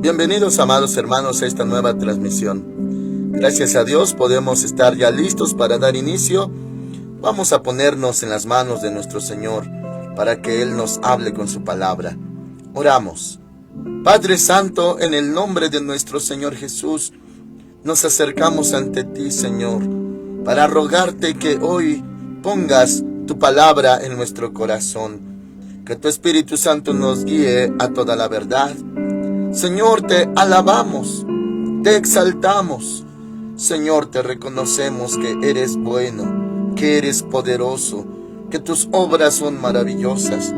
Bienvenidos, amados hermanos, a esta nueva transmisión. Gracias a Dios podemos estar ya listos para dar inicio. Vamos a ponernos en las manos de nuestro Señor para que Él nos hable con su palabra. Oramos. Padre Santo, en el nombre de nuestro Señor Jesús, nos acercamos ante ti, Señor, para rogarte que hoy pongas tu palabra en nuestro corazón, que tu Espíritu Santo nos guíe a toda la verdad. Señor, te alabamos, te exaltamos. Señor, te reconocemos que eres bueno, que eres poderoso, que tus obras son maravillosas.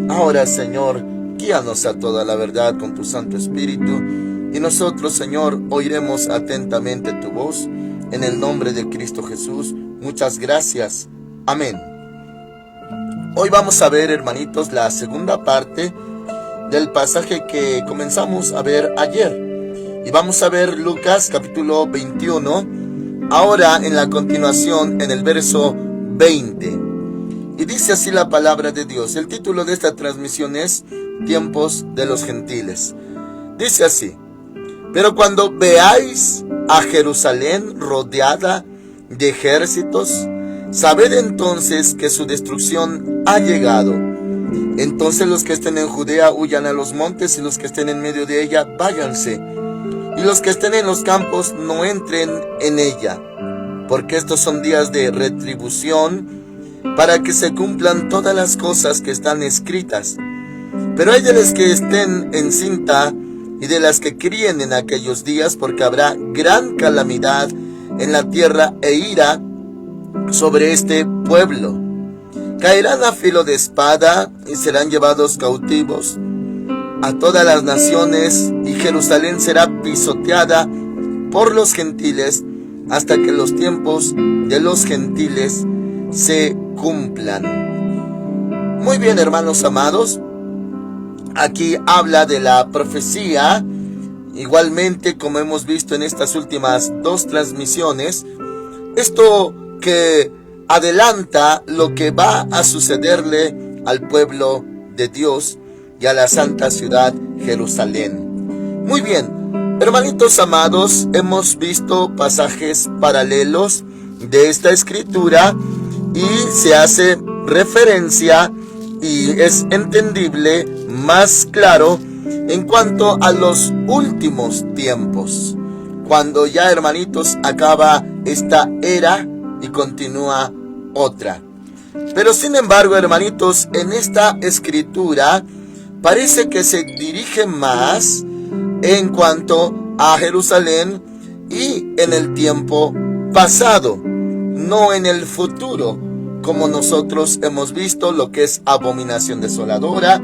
Ahora, Señor, guíanos a toda la verdad con tu Santo Espíritu, y nosotros, Señor, oiremos atentamente tu voz, en el nombre de Cristo Jesús. Muchas gracias. Amén. Hoy vamos a ver, hermanitos, la segunda parte del pasaje que comenzamos a ver ayer. Y vamos a ver Lucas capítulo 21, ahora en la continuación en el verso 20. Y dice así la palabra de Dios. El título de esta transmisión es Tiempos de los Gentiles. Dice así: pero cuando veáis a Jerusalén rodeada de ejércitos, sabed entonces que su destrucción ha llegado. Entonces los que estén en Judea huyan a los montes, y los que estén en medio de ella váyanse, y los que estén en los campos no entren en ella, porque estos son días de retribución, para que se cumplan todas las cosas que están escritas. Pero hay de las que estén encinta y de las que críen en aquellos días, porque habrá gran calamidad en la tierra e ira sobre este pueblo. Caerán a filo de espada y serán llevados cautivos a todas las naciones, y Jerusalén será pisoteada por los gentiles hasta que los tiempos de los gentiles se cumplan. Muy bien, hermanos amados, aquí habla de la profecía, igualmente como hemos visto en estas últimas dos transmisiones, esto que adelanta lo que va a sucederle al pueblo de Dios y a la santa ciudad Jerusalén. Muy bien, hermanitos amados, hemos visto pasajes paralelos de esta escritura y se hace referencia y es entendible más claro en cuanto a los últimos tiempos, cuando ya, hermanitos, acaba esta era y continúa otra. Pero sin embargo, hermanitos, en esta escritura parece que se dirige más en cuanto a Jerusalén y en el tiempo pasado, no en el futuro, como nosotros hemos visto lo que es abominación desoladora,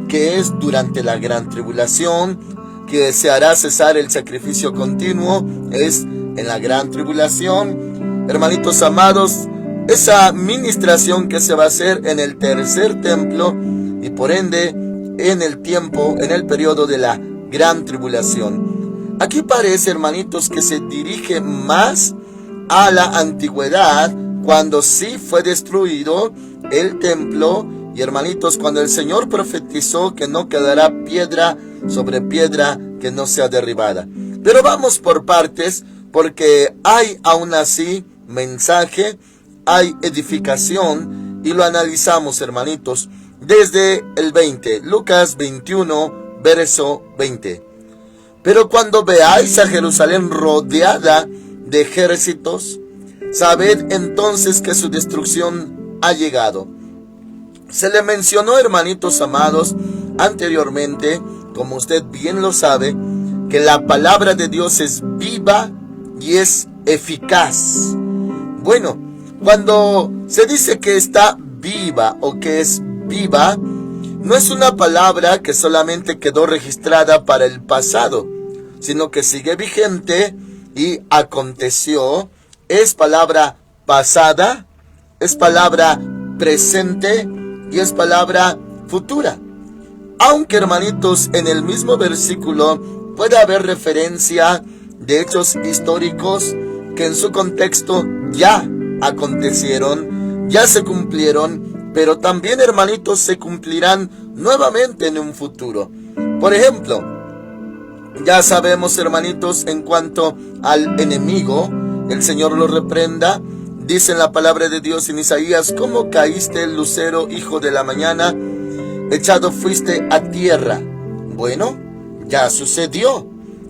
que es durante la gran tribulación, que se hará cesar el sacrificio continuo, es en la gran tribulación. Hermanitos amados, esa ministración que se va a hacer en el tercer templo y por ende en el tiempo, en el periodo de la gran tribulación. Aquí parece, hermanitos, que se dirige más a la antigüedad, cuando sí fue destruido el templo, y hermanitos, cuando el Señor profetizó que no quedará piedra sobre piedra que no sea derribada. Pero vamos por partes, porque hay aún así mensaje, hay edificación, y lo analizamos, hermanitos, desde el 20, Lucas 21, verso 20. Pero cuando veáis a Jerusalén rodeada de ejércitos, sabed entonces que su destrucción ha llegado. Se le mencionó, hermanitos amados, anteriormente, como usted bien lo sabe, que la palabra de Dios es viva y es eficaz. Bueno, cuando se dice que está viva o que es viva, no es una palabra que solamente quedó registrada para el pasado, sino que sigue vigente y aconteció. Es palabra pasada, es palabra presente y es palabra futura. Aunque, hermanitos, en el mismo versículo puede haber referencia de hechos históricos que en su contexto ya acontecieron, ya se cumplieron, pero también, hermanitos, se cumplirán nuevamente en un futuro. Por ejemplo, Ya sabemos, hermanitos, en cuanto al enemigo, el Señor lo reprenda. Dice en la palabra de Dios en Isaías: ¿cómo caíste, lucero, hijo de la mañana? Echado fuiste a tierra. Bueno, ya sucedió.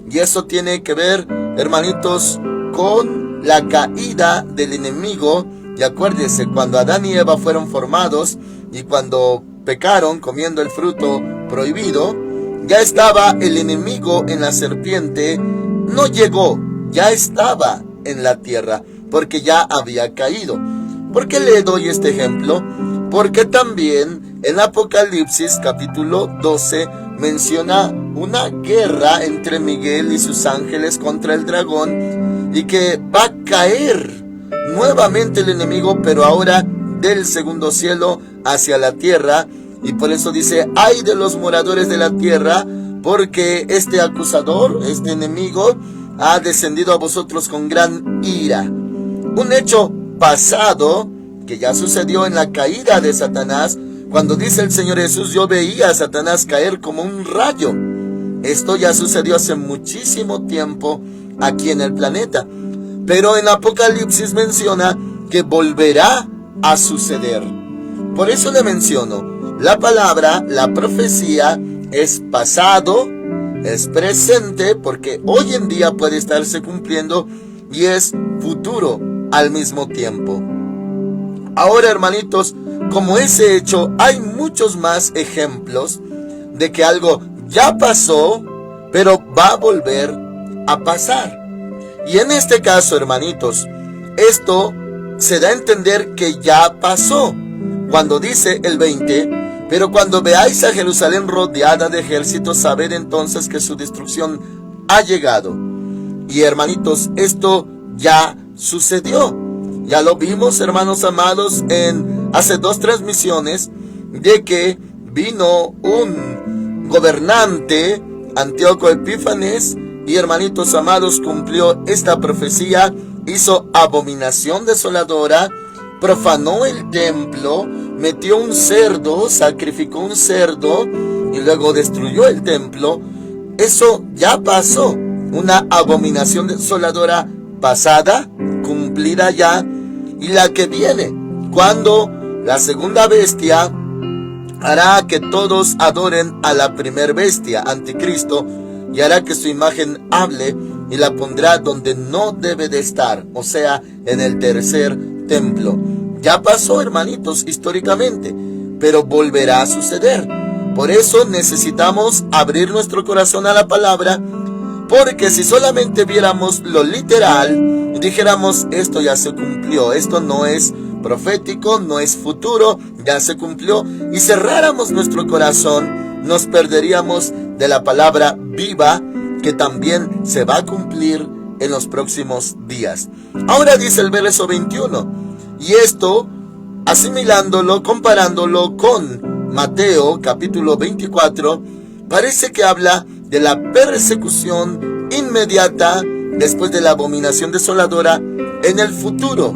Y eso tiene que ver, hermanitos, con la caída del enemigo. Y acuérdense, cuando Adán y Eva fueron formados y cuando pecaron comiendo el fruto prohibido, ya estaba el enemigo en la serpiente. No llegó, ya estaba en la tierra, porque ya había caído. ¿Por qué le doy este ejemplo? Porque también en Apocalipsis capítulo 12 menciona una guerra entre Miguel y sus ángeles contra el dragón, y que va a caer nuevamente el enemigo, pero ahora del segundo cielo hacia la tierra. Y por eso dice: ay de los moradores de la tierra, porque este acusador, este enemigo, ha descendido a vosotros con gran ira. Un hecho pasado que ya sucedió en la caída de Satanás, cuando dice el Señor Jesús: yo veía a Satanás caer como un rayo. Esto ya sucedió hace muchísimo tiempo aquí en el planeta, pero en Apocalipsis menciona que volverá a suceder. Por eso le menciono, la palabra, la profecía, es pasado, es presente, porque hoy en día puede estarse cumpliendo, y es futuro al mismo tiempo. Ahora, hermanitos, como ese hecho, hay muchos más ejemplos de que algo ya pasó, pero va a volver a pasar. Y en este caso, hermanitos, esto se da a entender que ya pasó. Cuando dice el 20: pero cuando veáis a Jerusalén rodeada de ejércitos, sabed entonces que su destrucción ha llegado. Y hermanitos, esto ya sucedió. Ya lo vimos, hermanos amados, en hace 2 transmisiones, de que vino un gobernante, Antíoco Epífanes, y hermanitos amados, cumplió esta profecía, hizo abominación desoladora, profanó el templo, metió un cerdo, sacrificó un cerdo y luego destruyó el templo. Eso ya pasó, una abominación desoladora pasada, cumplida ya, y la que viene, cuando la segunda bestia hará que todos adoren a la primer bestia, Anticristo, y hará que su imagen hable y la pondrá donde no debe de estar, o sea, en el tercer templo. Ya pasó, hermanitos, históricamente, pero volverá a suceder. Por eso necesitamos abrir nuestro corazón a la palabra, porque si solamente viéramos lo literal y dijéramos: esto ya se cumplió, esto no es profético, no es futuro, ya se cumplió, y cerráramos nuestro corazón, nos perderíamos de la palabra viva, que también se va a cumplir en los próximos días. Ahora dice el verso 21, y esto asimilándolo, comparándolo con Mateo capítulo 24, parece que habla de la persecución inmediata después de la abominación desoladora en el futuro,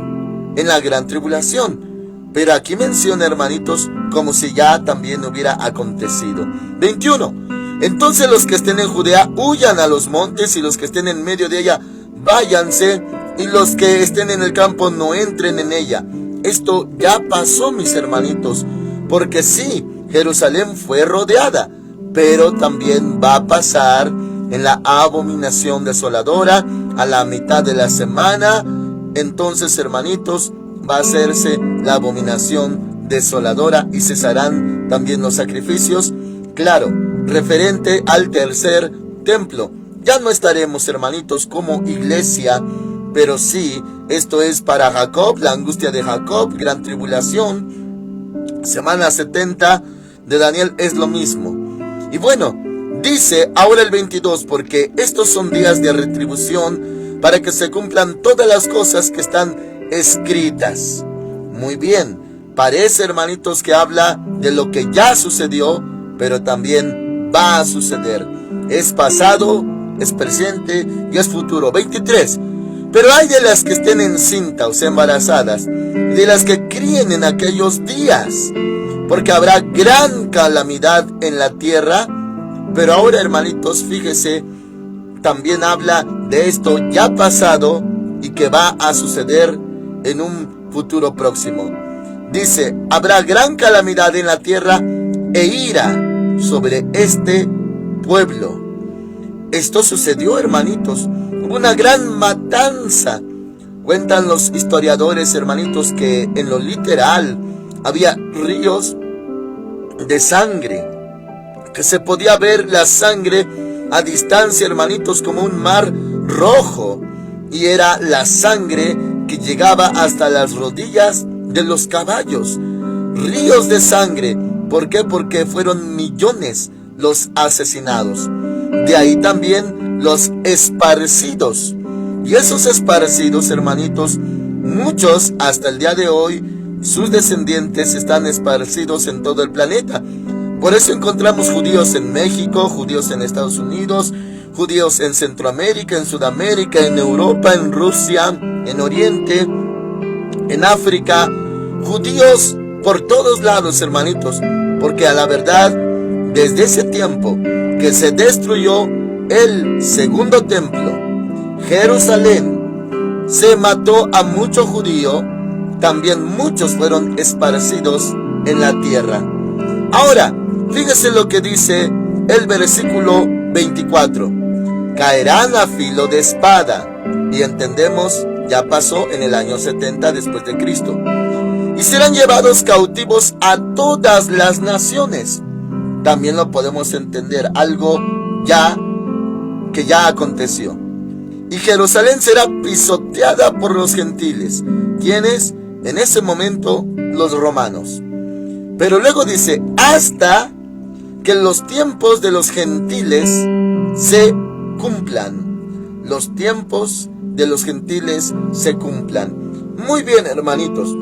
en la gran tribulación. Pero aquí menciona, hermanitos, como si ya también hubiera acontecido. 21. Entonces los que estén en Judea huyan a los montes, y los que estén en medio de ella váyanse, y los que estén en el campo no entren en ella. Esto ya pasó, mis hermanitos, porque sí, Jerusalén fue rodeada, pero también va a pasar en la abominación desoladora a la mitad de la semana. Entonces, hermanitos, va a hacerse la abominación desoladora y cesarán también los sacrificios. Claro, referente al tercer templo. Ya no estaremos, hermanitos, como iglesia, pero sí, esto es para Jacob, la angustia de Jacob, gran tribulación. Semana 70 de Daniel es lo mismo. Y bueno, dice ahora el 22, porque estos son días de retribución, para que se cumplan todas las cosas que están escritas. Muy bien, parece, hermanitos, que habla de lo que ya sucedió, pero también va a suceder. Es pasado, es presente y es futuro. 23. Pero hay de las que estén encinta, o sea, embarazadas, y de las que críen en aquellos días, porque habrá gran calamidad en la tierra. Pero ahora, hermanitos, fíjese también habla de esto ya pasado y que va a suceder en un futuro próximo. Dice, habrá gran calamidad en la tierra e ira sobre este pueblo. Esto sucedió, hermanitos. Hubo una gran matanza. Cuentan los historiadores, hermanitos, que en lo literal había ríos de sangre, que se podía ver la sangre a distancia, hermanitos, como un mar rojo, y era la sangre que llegaba hasta las rodillas de los caballos. Ríos de sangre. ¿Por qué? Porque fueron millones los asesinados. De ahí también los esparcidos. Y esos esparcidos, hermanitos, muchos hasta el día de hoy, sus descendientes están esparcidos en todo el planeta. Por eso encontramos judíos en México, judíos en Estados Unidos, judíos en Centroamérica, en Sudamérica, en Europa, en Rusia, en Oriente, en África. Judíos por todos lados, hermanitos. Porque a la verdad, desde ese tiempo que se destruyó el segundo templo, Jerusalén, se mató a mucho judío, también muchos fueron esparcidos en la tierra. Ahora, fíjese lo que dice el versículo 24. Caerán a filo de espada. Y entendemos, ya pasó en el año 70 después de Cristo. Y serán llevados cautivos a todas las naciones. También lo podemos entender, algo que ya aconteció. Y Jerusalén será pisoteada por los gentiles. ¿Quiénes? En ese momento, los romanos. Pero luego dice, hasta que los tiempos de los gentiles se cumplan. Los tiempos de los gentiles se cumplan. Muy bien, hermanitos.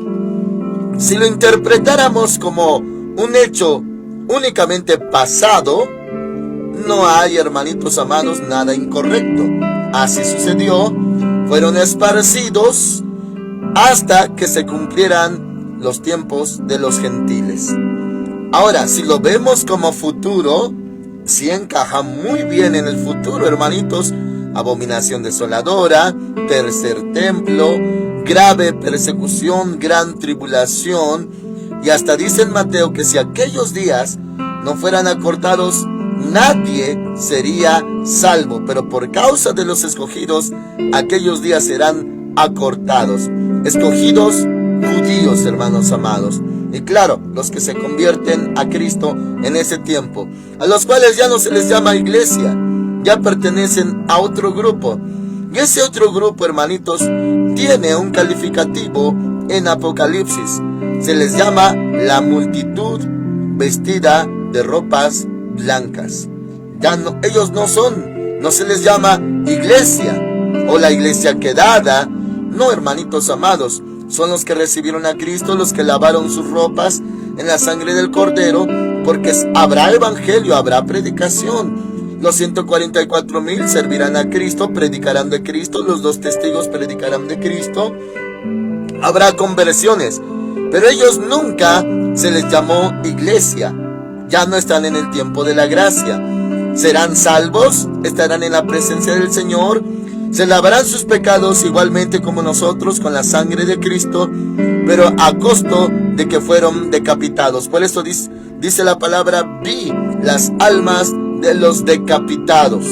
Si lo interpretáramos como un hecho únicamente pasado, no hay, hermanitos amados, nada incorrecto. Así sucedió, fueron esparcidos hasta que se cumplieran los tiempos de los gentiles. Ahora, si lo vemos como futuro, sí encaja muy bien en el futuro, hermanitos. Abominación desoladora, tercer templo, grave persecución, gran tribulación. Y hasta dice en Mateo que si aquellos días no fueran acortados, nadie sería salvo. Pero por causa de los escogidos, aquellos días serán acortados. Escogidos judíos, hermanos amados. Y claro, los que se convierten a Cristo en ese tiempo, a los cuales ya no se les llama iglesia, ya pertenecen a otro grupo. Y ese otro grupo, hermanitos, tiene un calificativo en Apocalipsis. Se les llama la multitud vestida de ropas blancas. Ya no, ellos no se les llama iglesia o la iglesia quedada. No, hermanitos amados, son los que recibieron a Cristo, los que lavaron sus ropas en la sangre del Cordero, porque habrá evangelio, habrá predicación. Los 144,000 servirán a Cristo, predicarán de Cristo, los 2 testigos predicarán de Cristo. Habrá conversiones, pero ellos nunca se les llamó iglesia. Ya no están en el tiempo de la gracia. Serán salvos, estarán en la presencia del Señor, se lavarán sus pecados igualmente como nosotros con la sangre de Cristo, pero a costo de que fueron decapitados. Por eso dice la palabra, vi las almas de los decapitados.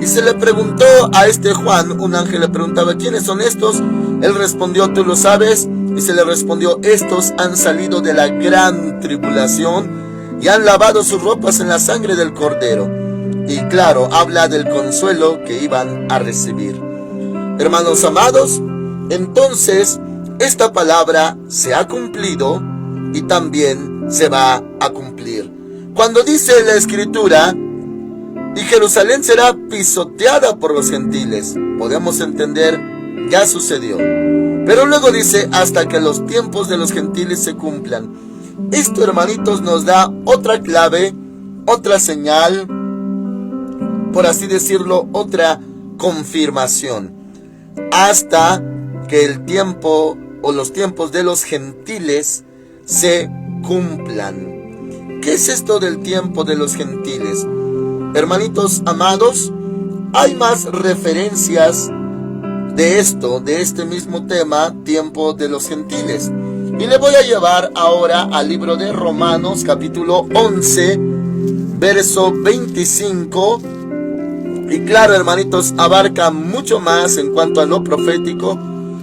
Y se le preguntó a Juan, un ángel le preguntaba, ¿quiénes son estos? Él respondió, tú lo sabes. Y se le respondió, estos han salido de la gran tribulación y han lavado sus ropas en la sangre del Cordero. Y claro, habla del consuelo que iban a recibir. Hermanos amados, entonces esta palabra se ha cumplido y también se va a cumplir. Cuando dice la Escritura, y Jerusalén será pisoteada por los gentiles, podemos entender, ya sucedió. Pero luego dice, hasta que los tiempos de los gentiles se cumplan. Esto, hermanitos, nos da otra clave, otra señal, por así decirlo, otra confirmación. Hasta que el tiempo o los tiempos de los gentiles se cumplan. ¿Qué es esto del tiempo de los gentiles? Hermanitos amados, hay más referencias de este mismo tema, tiempo de los gentiles. Y le voy a llevar ahora al libro de Romanos, capítulo 11, verso 25. Y claro, hermanitos, abarca mucho más en cuanto a lo profético,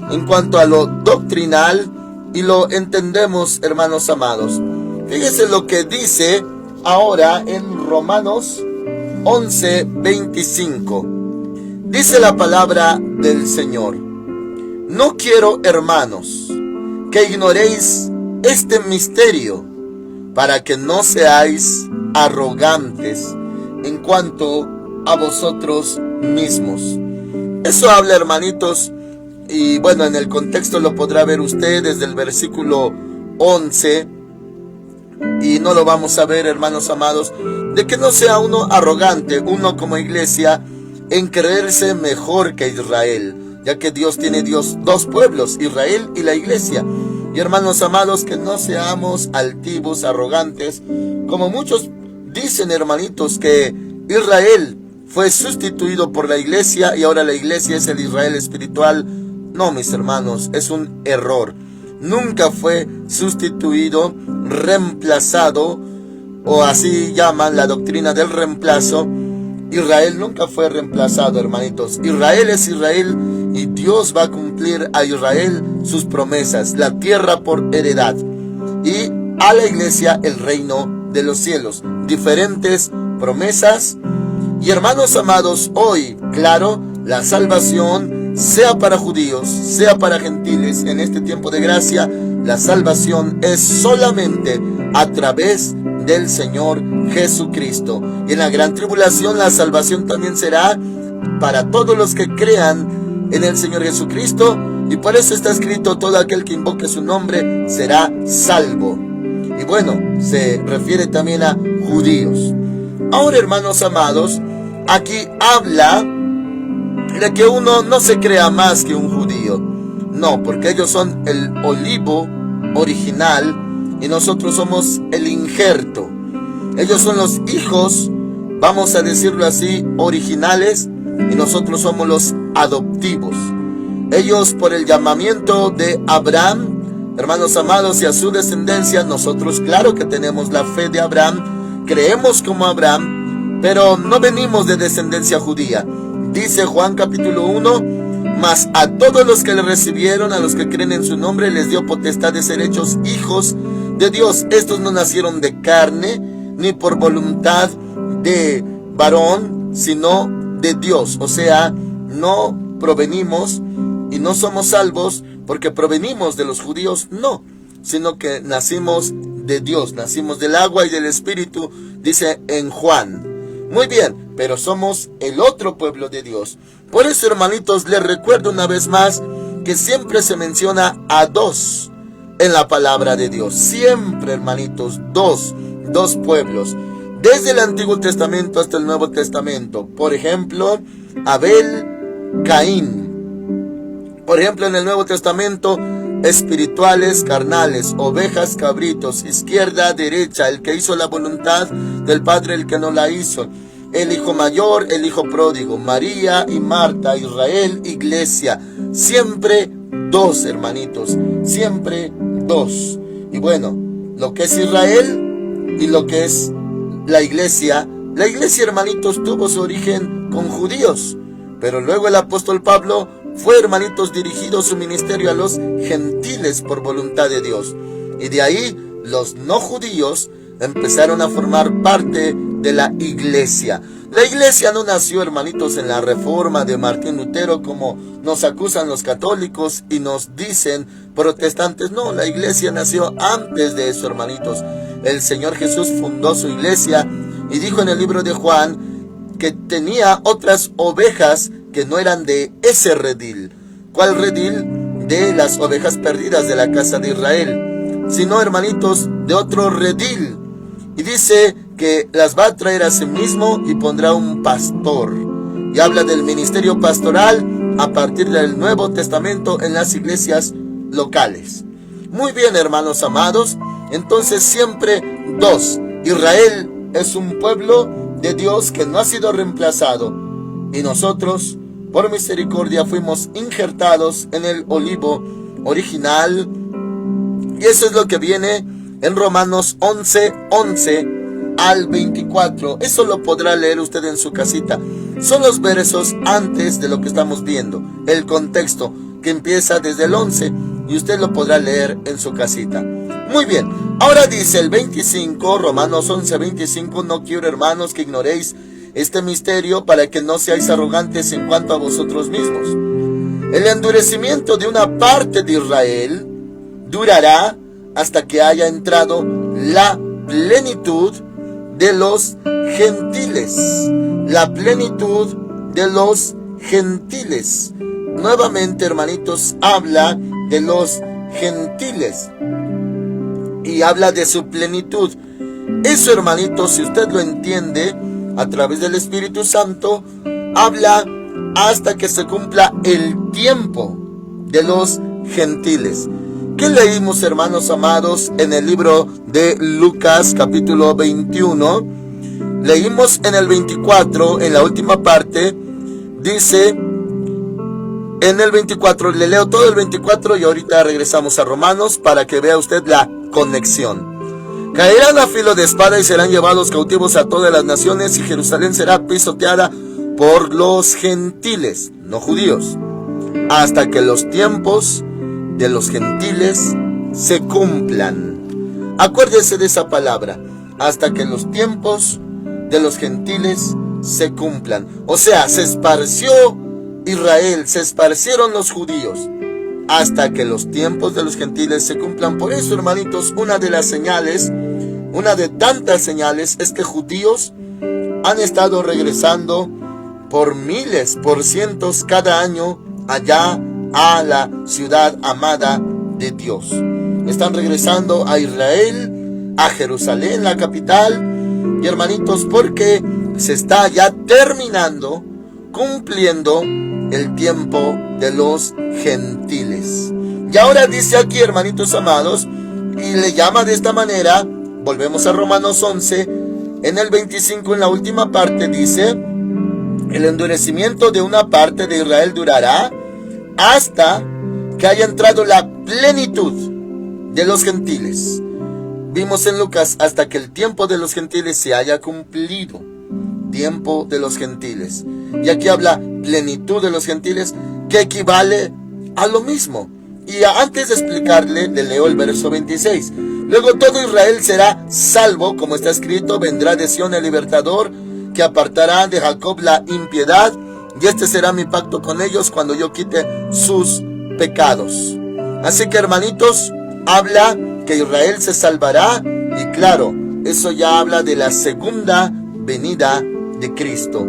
en cuanto a lo doctrinal, y lo entendemos, hermanos amados. Fíjese lo que dice ahora en Romanos 11, 25. Dice la palabra del Señor: no quiero, hermanos, que ignoréis este misterio, para que no seáis arrogantes en cuanto a vosotros mismos. Eso habla, hermanitos, y bueno, en el contexto lo podrá ver usted desde el versículo 11, y no lo vamos a ver, hermanos amados, de que no sea uno arrogante, uno como iglesia, en creerse mejor que Israel, ya que Dios tiene dos pueblos, Israel y la iglesia. Y hermanos amados, que no seamos altivos, arrogantes, como muchos dicen, hermanitos, que Israel fue sustituido por la iglesia y ahora la iglesia es el Israel espiritual. No, mis hermanos, es un error. Nunca fue sustituido, reemplazado, o así llaman la doctrina del reemplazo. Israel nunca fue reemplazado, hermanitos. Israel es Israel y Dios va a cumplir a Israel sus promesas, la tierra por heredad, y a la iglesia el reino de los cielos. Diferentes promesas. Y hermanos amados, hoy, claro, la salvación, sea para judíos, sea para gentiles, en este tiempo de gracia, la salvación es solamente a través del Señor Jesucristo. Y en la gran tribulación la salvación también será para todos los que crean en el Señor Jesucristo. Y por eso está escrito: todo aquel que invoque su nombre será salvo. Y bueno, se refiere también a judíos. Ahora, hermanos amados, aquí habla de que uno no se crea más que un judío. No, porque ellos son el olivo original y nosotros somos el injerto. Ellos son los hijos, vamos a decirlo así, originales, y nosotros somos los adoptivos. Ellos por el llamamiento de Abraham, hermanos amados, y a su descendencia, nosotros claro que tenemos la fe de Abraham, creemos como Abraham, pero no venimos de descendencia judía. Dice Juan capítulo 1: mas a todos los que le recibieron, a los que creen en su nombre, les dio potestad de ser hechos hijos de Dios. Estos no nacieron de carne, ni por voluntad de varón, sino de Dios. O sea, no provenimos y no somos salvos porque provenimos de los judíos, no, sino que nacimos de Dios, nacimos del agua y del Espíritu, dice en Juan. Muy bien, pero somos el otro pueblo de Dios. Por eso, hermanitos, les recuerdo una vez más que siempre se menciona a dos en la palabra de Dios. Siempre, hermanitos, dos pueblos. Desde el Antiguo Testamento hasta el Nuevo Testamento. Por ejemplo, Abel, Caín. Por ejemplo, en el Nuevo Testamento, espirituales, carnales, ovejas, cabritos, izquierda, derecha, el que hizo la voluntad del Padre, el que no la hizo, el hijo mayor, el hijo pródigo, María y Marta, Israel, iglesia. Siempre dos, hermanitos, siempre dos. Y bueno, lo que es Israel y lo que es la iglesia, hermanitos, tuvo su origen con judíos, pero luego el apóstol Pablo fue, hermanitos, dirigido su ministerio a los gentiles por voluntad de Dios. Y de ahí los no judíos empezaron a formar parte de la iglesia. La iglesia no nació, hermanitos, en la reforma de Martín Lutero, como nos acusan los católicos y nos dicen protestantes. No, la iglesia nació antes de eso, hermanitos. El Señor Jesús fundó su iglesia y dijo en el libro de Juan que tenía otras ovejas que no eran de ese redil. ¿Cuál redil? De las ovejas perdidas de la casa de Israel, sino, hermanitos, de otro redil. Y dice que las va a traer a sí mismo y pondrá un pastor. Y habla del ministerio pastoral a partir del Nuevo Testamento en las iglesias locales. Muy bien, hermanos amados, entonces siempre dos. Israel es un pueblo de Dios que no ha sido reemplazado. y nosotros, por misericordia, fuimos injertados en el olivo original. Y eso es lo que viene en Romanos 11 al 24. Eso lo podrá leer usted en su casita. Son los versos antes de lo que estamos viendo, el contexto que empieza desde el 11, y usted lo podrá leer en su casita. Muy bien, ahora dice el 25, Romanos 11:25: no quiero, hermanos, que ignoréis este misterio, para que no seáis arrogantes en cuanto a vosotros mismos. El endurecimiento de una parte de Israel durará hasta que haya entrado la plenitud de los gentiles. La plenitud de los gentiles. Nuevamente, hermanitos, habla de los gentiles y habla de su plenitud. Eso, hermanitos, si usted lo entiende a través del Espíritu Santo, habla hasta que se cumpla el tiempo de los gentiles. ¿Qué leímos, hermanos amados, en el libro de Lucas capítulo 21? Leímos en el 24, en la última parte, dice, en el 24, le leo todo el 24 y ahorita regresamos a Romanos para que vea usted la conexión. Caerán a filo de espada y serán llevados cautivos a todas las naciones, y Jerusalén será pisoteada por los gentiles, no judíos, hasta que los tiempos de los gentiles se cumplan. Acuérdese de esa palabra, hasta que los tiempos de los gentiles se cumplan. O sea, se esparció Israel, se esparcieron los judíos, hasta que los tiempos de los gentiles se cumplan. Por eso, hermanitos, una de las señales, una de tantas señales, es que judíos han estado regresando por miles, por cientos cada año allá a la ciudad amada de Dios. Están regresando a Israel, a Jerusalén, la capital, y hermanitos, porque se está ya terminando, cumpliendo el tiempo de los gentiles. Y ahora dice aquí, hermanitos amados, y le llama de esta manera. Volvemos a Romanos 11, en el 25, en la última parte, dice: el endurecimiento de una parte de Israel durará hasta que haya entrado la plenitud de los gentiles. Vimos en Lucas, hasta que el tiempo de los gentiles se haya cumplido. Tiempo de los gentiles. Y aquí habla plenitud de los gentiles, que equivale a lo mismo. Y antes de explicarle, le leo el verso 26. Luego todo Israel será salvo, como está escrito: vendrá de Sión el libertador, que apartará de Jacob la impiedad, y este será mi pacto con ellos cuando yo quite sus pecados. Así que, hermanitos, habla que Israel se salvará, y claro, eso ya habla de la segunda venida de Cristo.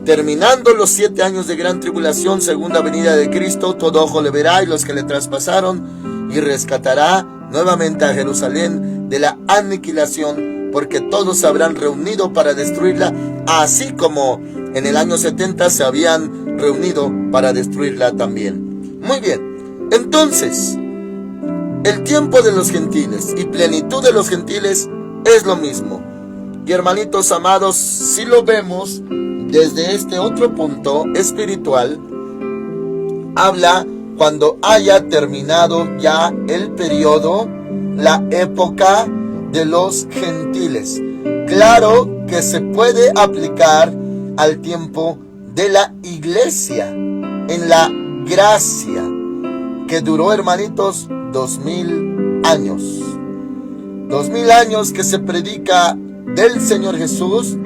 Terminando los 7 años de gran tribulación, segunda venida de Cristo, todo ojo le verá, y los que le traspasaron, y rescatará nuevamente a Jerusalén de la aniquilación, porque todos se habrán reunido para destruirla, así como en el año 70 se habían reunido para destruirla también. Muy bien, entonces, el tiempo de los gentiles y plenitud de los gentiles es lo mismo. Y hermanitos amados, si lo vemos desde este otro punto espiritual, habla cuando haya terminado ya el periodo, la época de los gentiles. Claro que se puede aplicar al tiempo de la iglesia, en la gracia, que duró, hermanitos, 2000 años. 2000 años que se predica del Señor Jesús,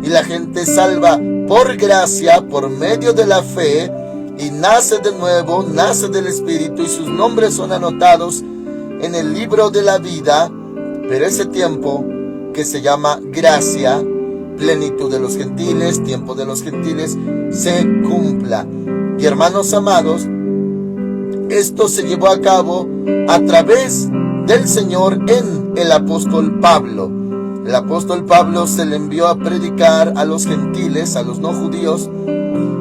y la gente salva por gracia, por medio de la fe, y nace de nuevo, nace del Espíritu, y sus nombres son anotados en el libro de la vida. Pero ese tiempo que se llama gracia, plenitud de los gentiles, tiempo de los gentiles, se cumpla. Y hermanos amados, esto se llevó a cabo a través del Señor en el apóstol Pablo. El apóstol Pablo se le envió a predicar a los gentiles, a los no judíos,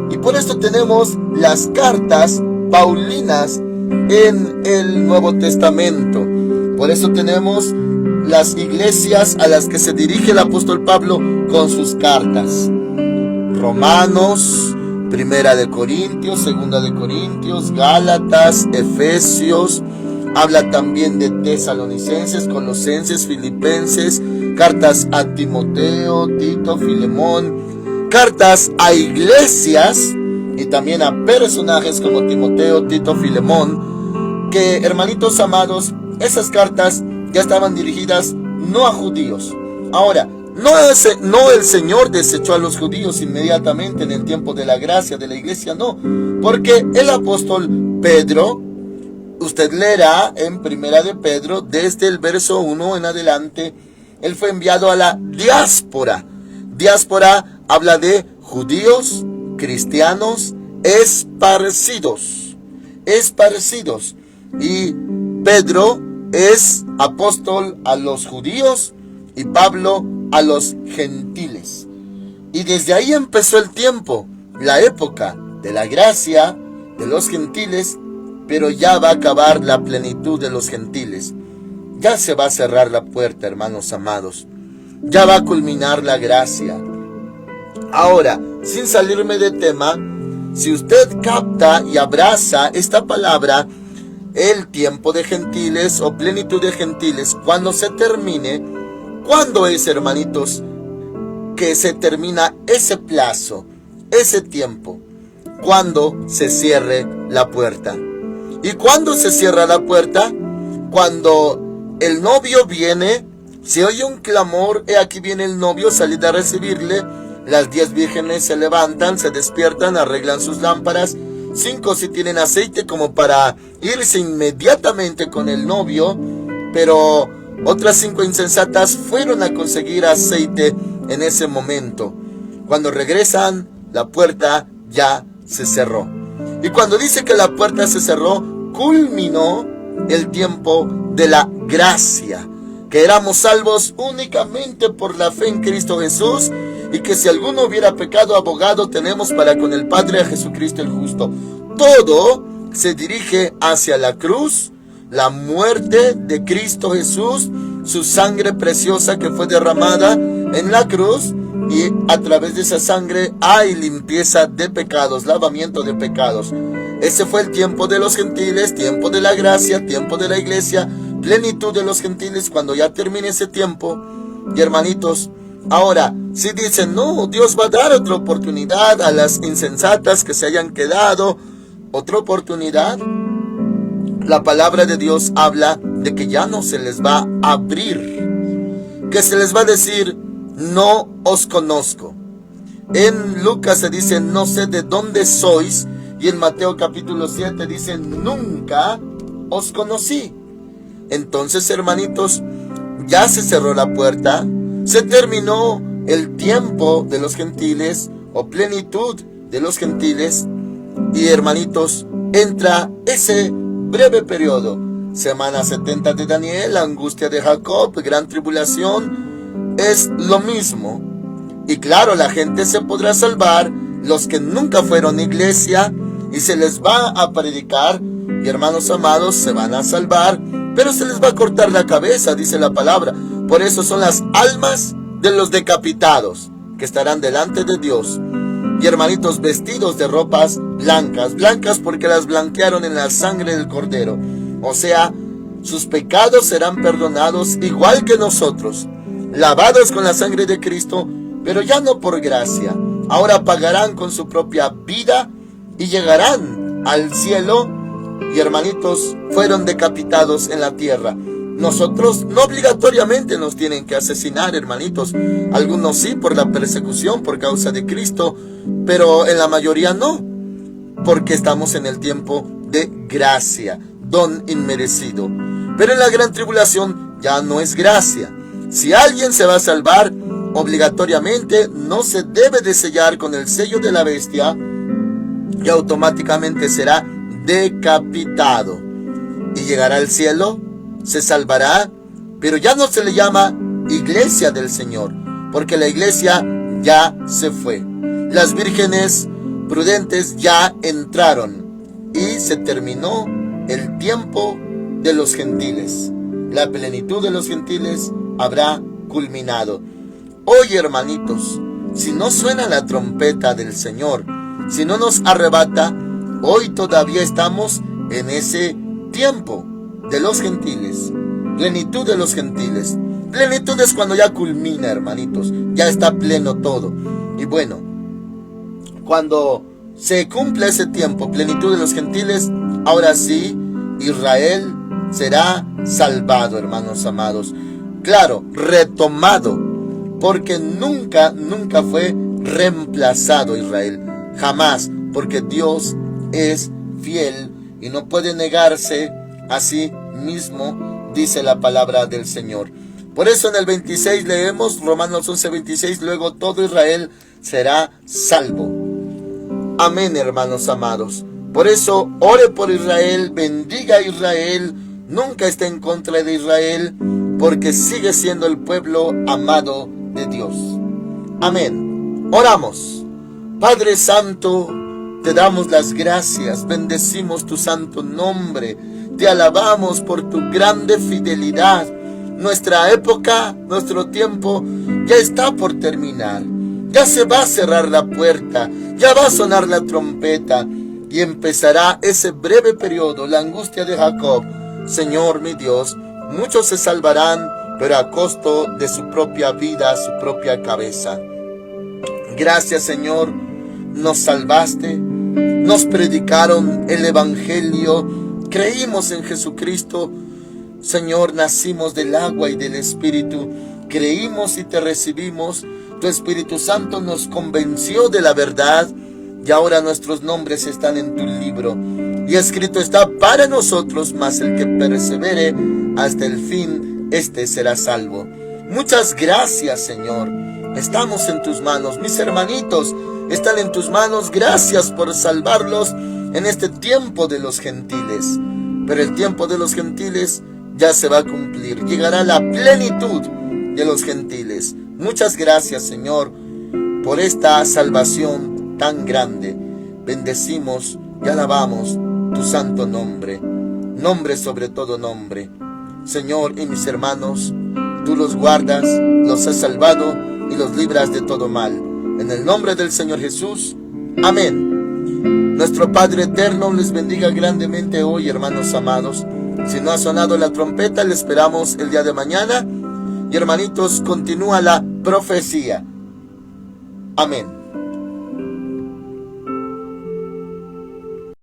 y por esto tenemos las cartas paulinas en el Nuevo Testamento. Por eso tenemos las iglesias a las que se dirige el apóstol Pablo con sus cartas: Romanos, Primera de Corintios, Segunda de Corintios, Gálatas, Efesios. Habla también de Tesalonicenses, Colosenses, Filipenses, cartas a Timoteo, Tito, Filemón, cartas a iglesias y también a personajes como Timoteo, Tito, Filemón, que, hermanitos amados, esas cartas ya estaban dirigidas no a judíos. Ahora, no el Señor desechó a los judíos inmediatamente en el tiempo de la gracia de la iglesia, no, porque el apóstol Pedro, usted leerá en Primera de Pedro, desde el verso 1 en adelante, él fue enviado a la diáspora. Diáspora habla de judíos, cristianos, esparcidos. Y Pedro es apóstol a los judíos y Pablo a los gentiles. Y desde ahí empezó el tiempo, la época de la gracia de los gentiles, pero ya va a acabar la plenitud de los gentiles. Ya se va a cerrar la puerta, hermanos amados. Ya va a culminar la gracia. Ahora, sin salirme de tema, si usted capta y abraza esta palabra, el tiempo de gentiles o plenitud de gentiles, cuando se termine, ¿cuándo es, hermanitos, que se termina ese plazo, ese tiempo? Cuando se cierre la puerta. ¿Y cuándo se cierra la puerta? Cuando el novio viene, se oye un clamor, he aquí viene el novio, salid a recibirle. Las 10 vírgenes se levantan, se despiertan, arreglan sus lámparas. 5 si tienen aceite como para irse inmediatamente con el novio, pero otras 5 insensatas fueron a conseguir aceite en ese momento. Cuando regresan, la puerta ya se cerró. Y cuando dice que la puerta se cerró, culminó el tiempo de la gracia, que éramos salvos únicamente por la fe en Cristo Jesús, y que si alguno hubiera pecado, abogado tenemos para con el Padre, a Jesucristo el justo. Todo se dirige hacia la cruz, la muerte de Cristo Jesús, su sangre preciosa que fue derramada en la cruz, y a través de esa sangre hay limpieza de pecados, lavamiento de pecados. Ese fue el tiempo de los gentiles, tiempo de la gracia, tiempo de la iglesia, plenitud de los gentiles. Cuando ya termine ese tiempo, y hermanitos, ahora, si dicen, no, Dios va a dar otra oportunidad a las insensatas que se hayan quedado, otra oportunidad, la palabra de Dios habla de que ya no se les va a abrir, que se les va a decir, no os conozco. En Lucas se dice, no sé de dónde sois, y en Mateo capítulo 7 dice, nunca os conocí. Entonces, hermanitos, ya se cerró la puerta, se terminó el tiempo de los gentiles o plenitud de los gentiles, y hermanitos, entra ese breve periodo, semana 70 de Daniel, la angustia de Jacob, gran tribulación, es lo mismo. Y claro, la gente se podrá salvar, los que nunca fueron iglesia, y se les va a predicar, y hermanos amados, se van a salvar, pero se les va a cortar la cabeza, dice la palabra. Por eso son las almas de los decapitados, que estarán delante de Dios. Y hermanitos, vestidos de ropas blancas, blancas porque las blanquearon en la sangre del Cordero. O sea, sus pecados serán perdonados igual que nosotros, lavados con la sangre de Cristo, pero ya no por gracia. Ahora pagarán con su propia vida y llegarán al cielo. Y hermanitos, fueron decapitados en la tierra. Nosotros no obligatoriamente nos tienen que asesinar, hermanitos. Algunos sí, por la persecución, por causa de Cristo, pero en la mayoría no, porque estamos en el tiempo de gracia, don inmerecido. Pero en la gran tribulación ya no es gracia. Si alguien se va a salvar, obligatoriamente no se debe de sellar con el sello de la bestia, y automáticamente será decapitado. Y llegará al cielo, se salvará, pero ya no se le llama iglesia del Señor, porque la iglesia ya se fue. Las vírgenes prudentes ya entraron y se terminó el tiempo de los gentiles. La plenitud de los gentiles habrá culminado. Hoy, hermanitos, si no suena la trompeta del Señor, si no nos arrebata, hoy todavía estamos en ese tiempo de los gentiles, plenitud de los gentiles. Plenitud es cuando ya culmina, hermanitos, ya está pleno todo. Y bueno, cuando se cumple ese tiempo, plenitud de los gentiles, ahora sí, Israel será salvado, hermanos amados. Claro, retomado, porque nunca fue reemplazado Israel. Jamás, porque Dios es fiel y no puede negarse a sí mismo, dice la palabra del Señor. Por eso en el 26 leemos, Romanos 11:26, luego todo Israel será salvo. Amén, hermanos amados. Por eso, ore por Israel, bendiga a Israel, nunca esté en contra de Israel, porque sigue siendo el pueblo amado de Dios. Amén. Oramos. Padre Santo, te damos las gracias, bendecimos tu santo nombre, te alabamos por tu grande fidelidad. Nuestra época, nuestro tiempo ya está por terminar. Ya se va a cerrar la puerta, ya va a sonar la trompeta y empezará ese breve periodo, la angustia de Jacob. Señor mi Dios, muchos se salvarán, pero a costo de su propia vida, su propia cabeza. Gracias, Señor, nos salvaste, nos predicaron el Evangelio, creímos en Jesucristo. Señor, nacimos del agua y del Espíritu, creímos y te recibimos. Tu Espíritu Santo nos convenció de la verdad y ahora nuestros nombres están en tu libro. Y escrito está para nosotros, mas el que persevere hasta el fin, este será salvo. Muchas gracias, Señor. Estamos en tus manos. Mis hermanitos están en tus manos. Gracias por salvarlos en este tiempo de los gentiles. Pero el tiempo de los gentiles ya se va a cumplir. Llegará la plenitud de los gentiles. Muchas gracias, Señor, por esta salvación tan grande. Bendecimos y alabamos tu santo nombre. Nombre sobre todo nombre. Señor, y mis hermanos, tú los guardas, los has salvado y los libras de todo mal. En el nombre del Señor Jesús. Amén. Nuestro Padre eterno les bendiga grandemente hoy, hermanos amados. Si no ha sonado la trompeta, le esperamos el día de mañana. Y hermanitos, continúa la profecía. Amén.